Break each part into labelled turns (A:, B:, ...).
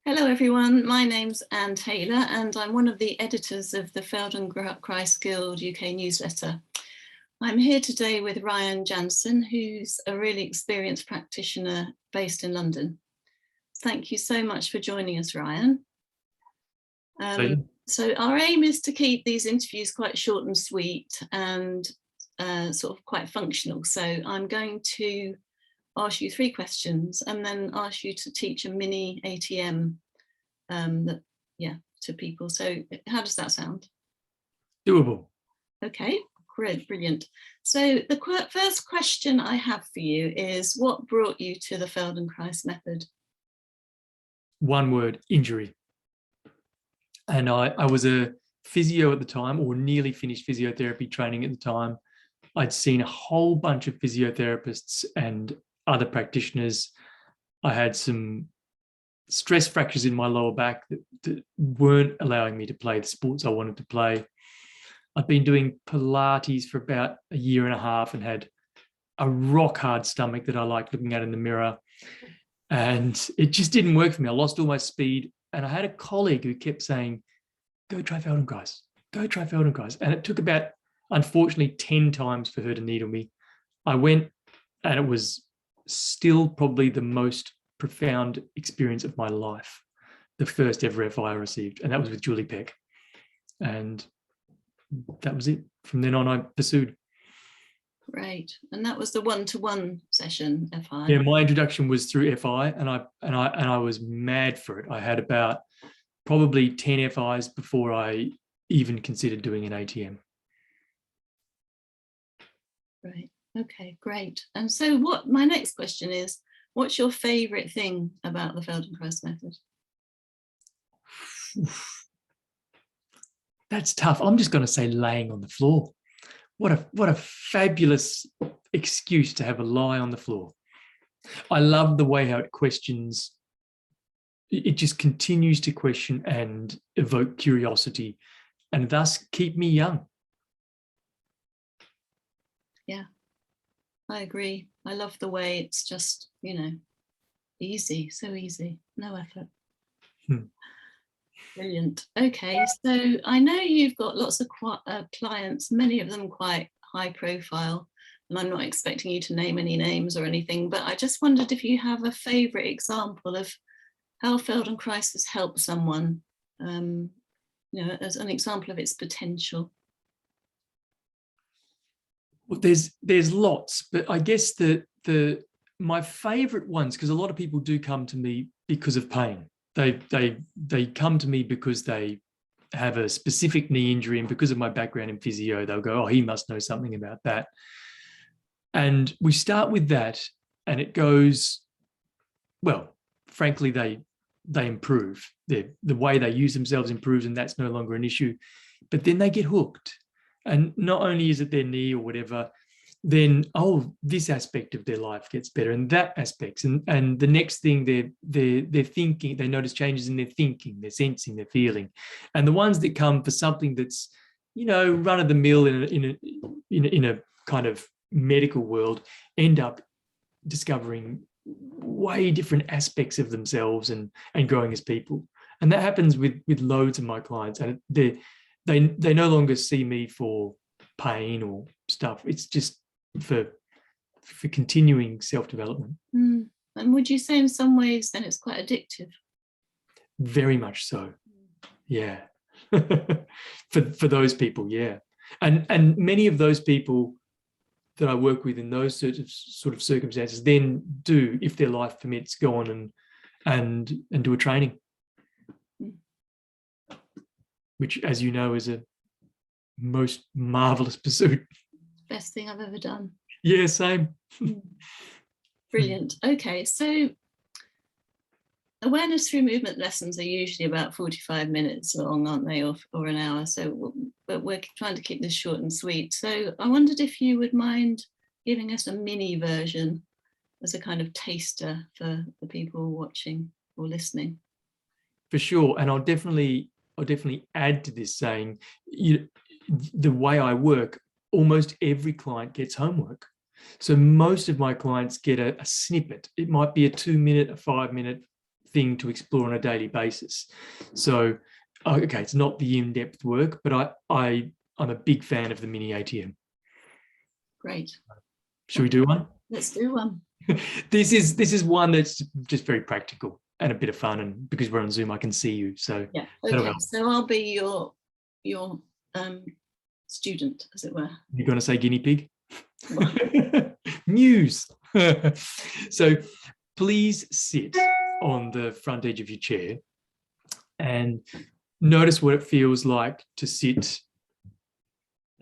A: Hello everyone, my name's Anne Taylor and I'm one of the editors of the Feldenkrais Guild UK newsletter. I'm here today with Ryan Jansen, who's a really experienced practitioner based in London. Thank you so much for joining us, Ryan. So our aim is to keep these interviews quite short and sweet and sort of quite functional. So I'm going to ask you 3 questions and then ask you to teach a mini ATM to people. So how does that sound?
B: Doable.
A: Okay, great, brilliant. So the first question I have for you is, what brought you to the Feldenkrais method?
B: One word: injury. And I was a physio at the time, or nearly finished physiotherapy training at the time. I'd seen a whole bunch of physiotherapists and other practitioners. I had some stress fractures in my lower back that weren't allowing me to play the sports I wanted to play. I'd been doing Pilates for about a year and a half and had a rock hard stomach that I liked looking at in the mirror. And it just didn't work for me. I lost all my speed. And I had a colleague who kept saying, go try Feldenkrais, go try Feldenkrais. And it took about, unfortunately, 10 times for her to needle me. I went, and it was still probably the most profound experience of my life. The first ever FI I received, and that was with Julie Peck. And that was it. From then on, I pursued.
A: Right, and that was the one-to-one session, FI.
B: Yeah, my introduction was through FI, and I was mad for it. I had about probably 10 FIs before I even considered doing an ATM.
A: Right. Okay, great. And so my next question is, what's your favorite thing about the Feldenkrais method?
B: That's tough. I'm just going to say laying on the floor. What a fabulous excuse to have a lie on the floor. I love the way how it questions. It just continues to question and evoke curiosity and thus keep me young.
A: Yeah, I agree. I love the way it's just, easy, so easy, no effort. Brilliant. Okay, so I know you've got lots of clients, many of them quite high profile, and I'm not expecting you to name any names or anything, but I just wondered if you have a favourite example of how Feldenkrais has helped someone, as an example of its potential.
B: Well, there's lots, but I guess my favourite ones, because a lot of people do come to me because of pain. They come to me because they have a specific knee injury, and because of my background in physio, they'll go, oh, he must know something about that. And we start with that, and it goes, well, frankly, they improve. The way they use themselves improves, and that's no longer an issue. But then they get hooked. And not only is it their knee or whatever, then, oh, this aspect of their life gets better, and that aspects. And the next thing, they're thinking, they notice changes in their thinking, their sensing, their feeling. And the ones that come for something that's, run of the mill in a kind of medical world end up discovering way different aspects of themselves and growing as people. And that happens with loads of my clients. And they no longer see me for pain or stuff. It's just for continuing self-development.
A: And would you say in some ways then it's quite addictive?
B: Very much so. Yeah. for those people, yeah. And many of those people that I work with in those sort of circumstances then do, if their life permits, go on and do a training. Which, as you know, is a most marvelous pursuit.
A: Best thing I've ever done.
B: Yeah, same.
A: Brilliant. Okay, so awareness through movement lessons are usually about 45 minutes long, aren't they, or an hour? So, but we're trying to keep this short and sweet. So I wondered if you would mind giving us a mini version as a kind of taster for the people watching or listening.
B: For sure, and I'll definitely add to this, saying, the way I work, almost every client gets homework. So most of my clients get a snippet. It might be a 2-minute, a 5-minute, thing to explore on a daily basis. So, okay, it's not the in-depth work, but I'm a big fan of the mini ATM.
A: Great.
B: Should we do one?
A: Let's do one.
B: This is one that's just very practical and a bit of fun, and because we're on Zoom, I can see you. So
A: yeah, okay. So I'll be your student, as it were.
B: You're going to say guinea pig? Muse. So please sit on the front edge of your chair and notice what it feels like to sit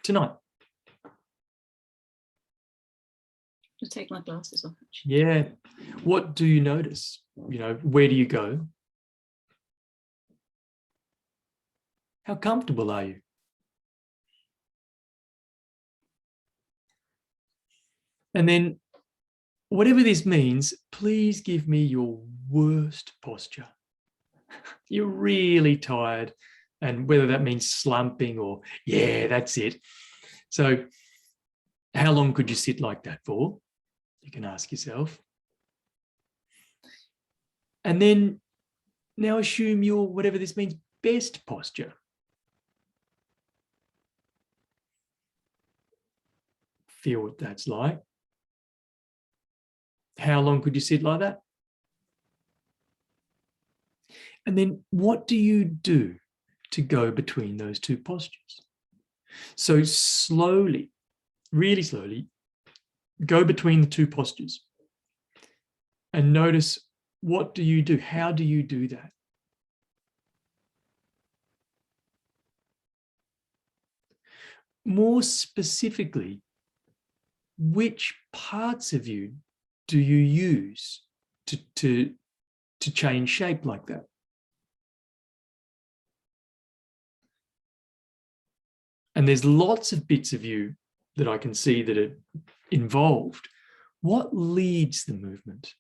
B: tonight.
A: To take my glasses off.
B: Yeah. What do you notice? Where do you go? How comfortable are you? And then, whatever this means, please give me your worst posture. You're really tired, and whether that means slumping or, yeah, that's it. So, how long could you sit like that for? You can ask yourself. And then, now assume your, whatever this means, best posture. Feel what that's like. How long could you sit like that? And then what do you do to go between those two postures? So slowly, really slowly, go between the two postures and notice, what do you do? How do you do that? More specifically, which parts of you do you use to change shape like that? And there's lots of bits of you that I can see that are involved. What leads the movement?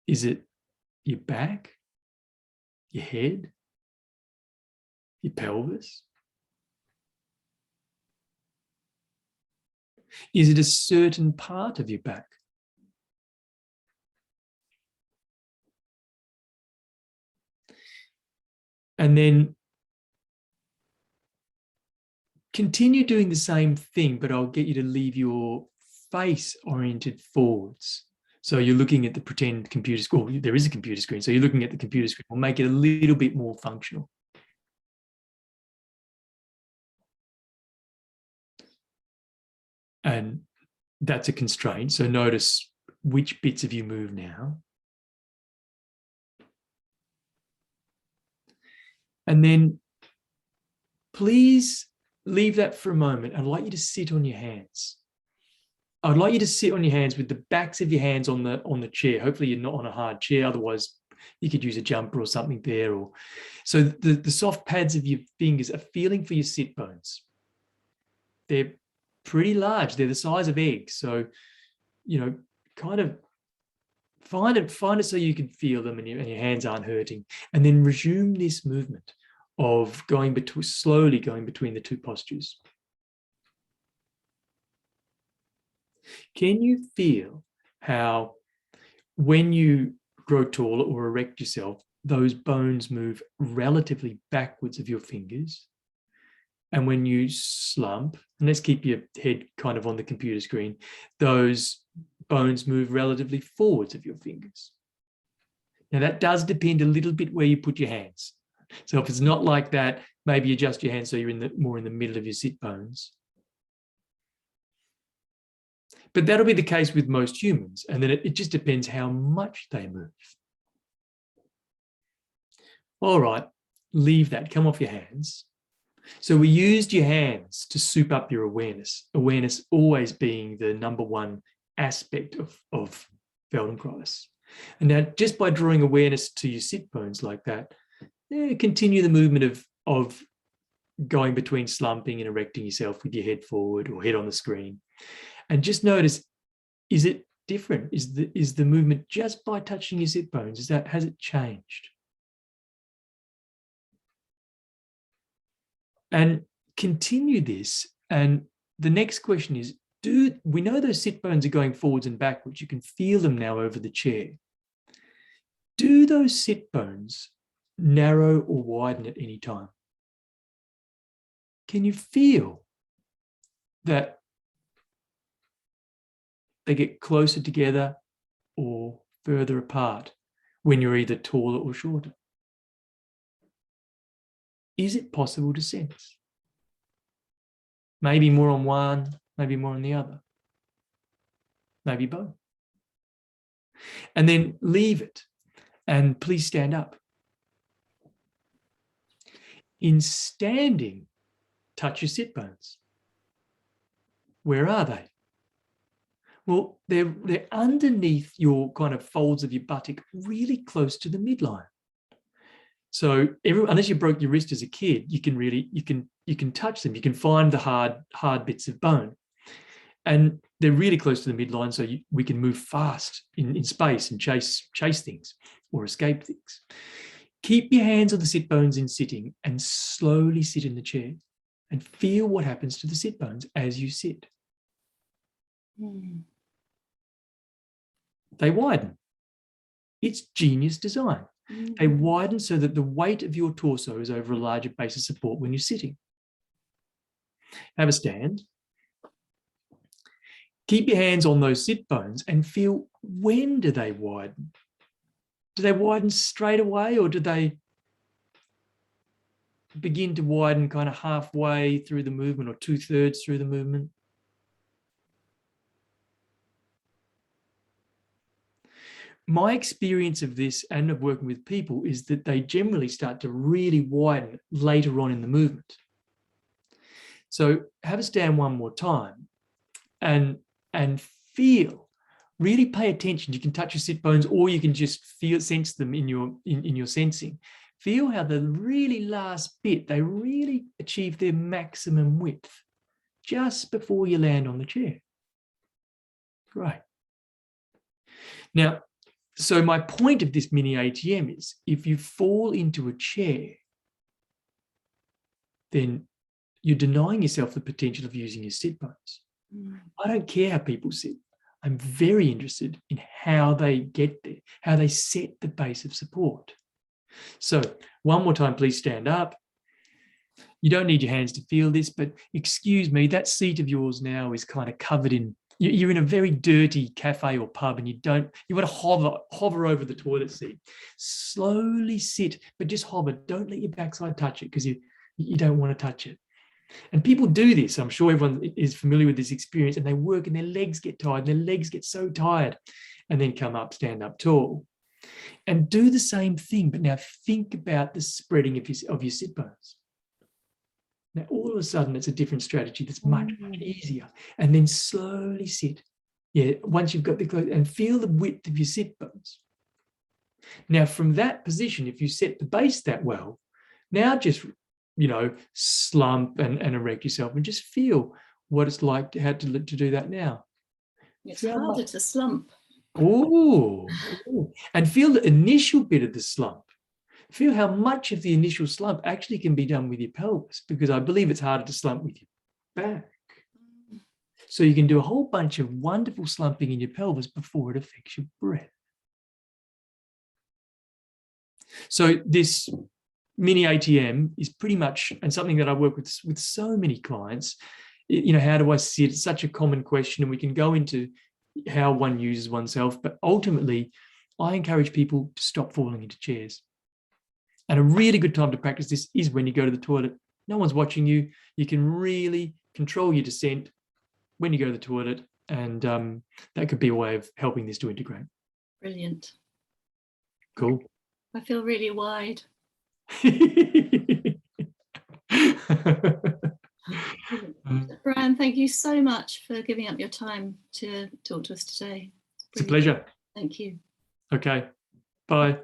B: Is it your back, your head, your pelvis? Is it a certain part of your back? And then continue doing the same thing, but I'll get you to leave your face oriented forwards. So you're looking at the pretend computer screen. Well, there is a computer screen. So you're looking at the computer screen. We'll make it a little bit more functional. And that's a constraint. So notice which bits of you move now. And then please leave that for a moment. I'd like you to sit on your hands. I'd like you to sit on your hands with the backs of your hands on the chair. Hopefully you're not on a hard chair. Otherwise, you could use a jumper or something there. So the soft pads of your fingers are feeling for your sit bones. They're pretty large. They're the size of eggs. So, kind of find it so you can feel them and your hands aren't hurting. And then resume this movement of slowly going between the two postures. Can you feel how when you grow taller or erect yourself, those bones move relatively backwards of your fingers? And when you slump, and let's keep your head kind of on the computer screen, those bones move relatively forwards of your fingers. Now that does depend a little bit where you put your hands. So if it's not like that, maybe adjust your hands so you're more in the middle of your sit bones. But that'll be the case with most humans. And then it just depends how much they move. All right, leave that, come off your hands. So we used your hands to soup up your awareness, awareness always being the number one aspect of Feldenkrais. And now just by drawing awareness to your sit bones like that, continue the movement of going between slumping and erecting yourself with your head forward or head on the screen. And just notice, is it different? Is the movement just by touching your sit bones? Has it changed? And continue this. And the next question is, We know those sit bones are going forwards and backwards. You can feel them now over the chair. Do those sit bones narrow or widen at any time? Can you feel that they get closer together or further apart when you're either taller or shorter? Is it possible to sense? Maybe more on one, maybe more on the other. Maybe both. And then leave it and please stand up. In standing, touch your sit bones. Where are they? Well, they're underneath your kind of folds of your buttock, really close to the midline. So unless you broke your wrist as a kid, you can touch them. You can find the hard bits of bone, and they're really close to the midline. So we can move fast in space and chase things or escape things. Keep your hands on the sit bones in sitting and slowly sit in the chair and feel what happens to the sit bones as you sit. They widen. It's genius design. They widen so that the weight of your torso is over a larger base of support when you're sitting. Have a stand. Keep your hands on those sit bones and feel, when do they widen? Do they widen straight away, or do they begin to widen kind of halfway through the movement or 2/3 through the movement? My experience of this and of working with people is that they generally start to really widen later on in the movement. So have a stand one more time and feel, really pay attention. You can touch your sit bones, or you can just sense them in your sensing. Feel how the really last bit, they really achieve their maximum width just before you land on the chair. Great. Now, so my point of this mini ATM is, if you fall into a chair, then you're denying yourself the potential of using your sit bones. I don't care how people sit. I'm very interested in how they get there, how they set the base of support. So one more time, please stand up. You don't need your hands to feel this, but excuse me, that seat of yours now is kind of covered in, you're in a very dirty cafe or pub, and you want to hover over the toilet seat. Slowly sit, but just hover. Don't let your backside touch it, because you don't want to touch it. And people do this. I'm sure everyone is familiar with this experience, and they work and their legs get tired, and their legs get so tired, and then come up, stand up tall. And do the same thing, but now think about the spreading of your sit bones. Now, all of a sudden, it's a different strategy that's much easier. And then slowly sit. Yeah, once you've got the close, and feel the width of your sit bones. Now, from that position, if you set the base that well, now just, slump and erect yourself, and just feel what it's like to do that now.
A: It's harder to slump.
B: Oh, and feel the initial bit of the slump. Feel how much of the initial slump actually can be done with your pelvis, because I believe it's harder to slump with your back. So you can do a whole bunch of wonderful slumping in your pelvis before it affects your breath. So this mini ATM is pretty much, and something that I work with so many clients, how do I sit? It's such a common question, and we can go into how one uses oneself, but ultimately I encourage people to stop falling into chairs. And a really good time to practice this is when you go to the toilet. No one's watching you. You can really control your descent when you go to the toilet, and that could be a way of helping this to integrate.
A: Brilliant.
B: Cool.
A: I feel really wide. Brian, thank you so much for giving up your time to talk to us today.
B: It's a pleasure.
A: Thank you.
B: Okay. Bye.